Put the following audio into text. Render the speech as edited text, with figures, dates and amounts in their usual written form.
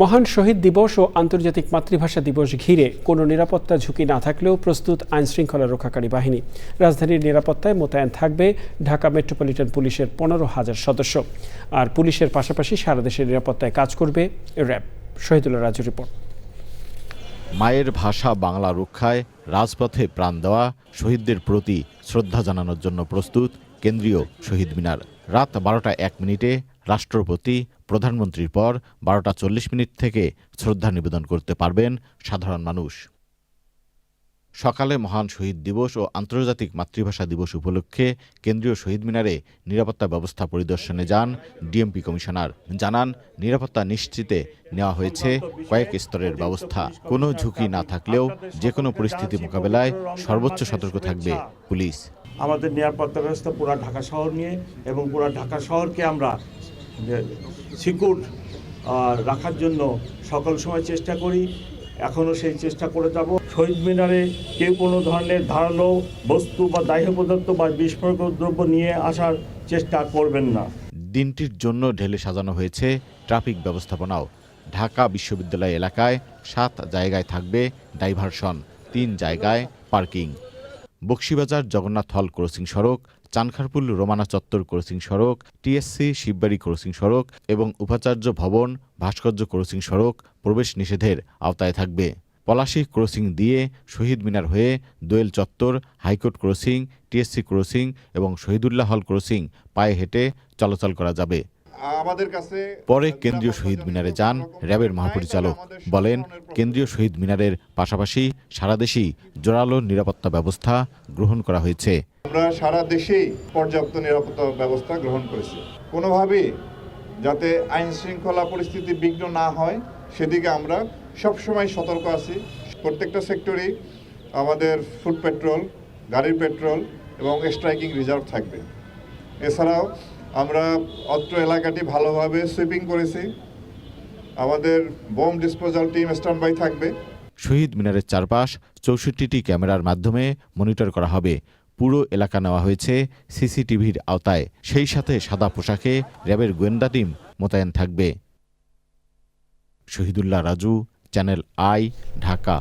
মহান শহীদ দিবস ও আন্তর্জাতিক মাতৃভাষা দিবস ঘিরে কোনো নিরাপত্তা ঝুঁকি না থাকলেও প্রস্তুত আইনশৃঙ্খলা রক্ষাকারী বাহিনী। রাজধানীর নিরাপত্তায় মোতায়েন থাকবে ঢাকা মেট্রোপলিটন পুলিশের 15,000 সদস্য। আর পুলিশের পাশাপাশি সারা দেশের নিরাপত্তায় কাজ করবে র্যাব। শহীদুল্লাহ রাজু রিপোর্ট। মায়ের ভাষা বাংলা রক্ষায় রাজপথে প্রাণ দেওয়া শহীদদের প্রতি শ্রদ্ধা জানানোর জন্য প্রস্তুত কেন্দ্রীয় শহীদ মিনার। রাত 12:01 রাষ্ট্রপতি প্রধানমন্ত্রীর পর 12:40 থেকে শ্রদ্ধা নিবেদন করতে পারবেন সাধারণ মানুষ। সকালে মহান শহীদ দিবস ও আন্তর্জাতিক মাতৃভাষা দিবস উপলক্ষে কেন্দ্রীয় শহীদ মিনারে নিরাপত্তা ব্যবস্থা পরিদর্শনে যান ডিএমপি কমিশনার। জানান, নিরাপত্তা নিশ্চিতে নেওয়া হয়েছে কয়েক স্তরের ব্যবস্থা। কোনো ঝুঁকি না থাকলেও যে কোনো পরিস্থিতি মোকাবেলায় সর্বোচ্চ সতর্ক থাকবে পুলিশ। আমাদের নিরাপত্তা ব্যবস্থা পুরো ঢাকা শহর নিয়ে এবং পুরো ঢাকা শহরকে আমরা সিকিউর রাখার জন্য সকল সময় চেষ্টা করি, এখনও সেই চেষ্টা করে যাব। শহীদ মিনারে কেউ কোনো ধরনের ধারালো বস্তু বা দাহ্য পদার্থ বা বিস্ফোরক দ্রব্য নিয়ে আসার চেষ্টা করবেন না। দিনটির জন্য ঢেলে সাজানো হয়েছে ট্রাফিক ব্যবস্থাপনাও। ঢাকা বিশ্ববিদ্যালয় এলাকায় 7 জায়গায় থাকবে ডাইভারশন, 3 জায়গায় পার্কিং। বকশীবাজার জগন্নাথ হল ক্রসিং সড়ক, চানখারপুল রোমানা চত্বর ক্রসিং সড়ক, টিএসসি শিববাড়ি ক্রসিং সড়ক এবং উপাচার্য ভবন ভাস্কর্য ক্রসিং সড়ক প্রবেশ নিষেধের আওতায় থাকবে। পলাশী ক্রসিং দিয়ে শহীদ মিনার হয়ে দোয়েল চত্বর, হাইকোর্ট ক্রসিং, টিএসসি ক্রসিং এবং শহীদুল্লাহ হল ক্রসিং পায়ে হেঁটে চলাচল করা যাবে। পরে কেন্দ্রীয় শহীদ মিনারে যান র্যাবের মহাপরিচালক। বলেন, কেন্দ্রীয় শহীদ মিনারের পাশাপাশি সারা দেশেই জোরালো নিরাপত্তা ব্যবস্থা গ্রহণ করা হয়েছে। আমরা সারা দেশেই পর্যাপ্ত নিরাপত্তা ব্যবস্থা গ্রহণ করেছি। কোনোভাবেই যাতে আইন শৃঙ্খলা পরিস্থিতি বিঘ্ন না হয় সেদিকে আমরা সবসময় সতর্ক আছি। প্রত্যেকটা সেক্টরেই আমাদের ফুট পেট্রোল, গাড়ির পেট্রোল এবং স্ট্রাইকিং রিজার্ভ থাকবে। এছাড়াও আমরা অত্র এলাকাটি ভালোভাবে সুইপিং করেছি। আমাদের bomb disposal team stand by থাকবে। শহীদ মিনারের চারপাশ 64টি ক্যামেরার মাধ্যমে মনিটর করা হবে। পুরো এলাকা নেওয়া হয়েছে সিসিটিভির আওতায়। সেই সাথে সাদা পোশাকে র্যাবের গোয়েন্দা টিম মোতায়েন থাকবে। Shahidullah Raju, channel I, Dhaka.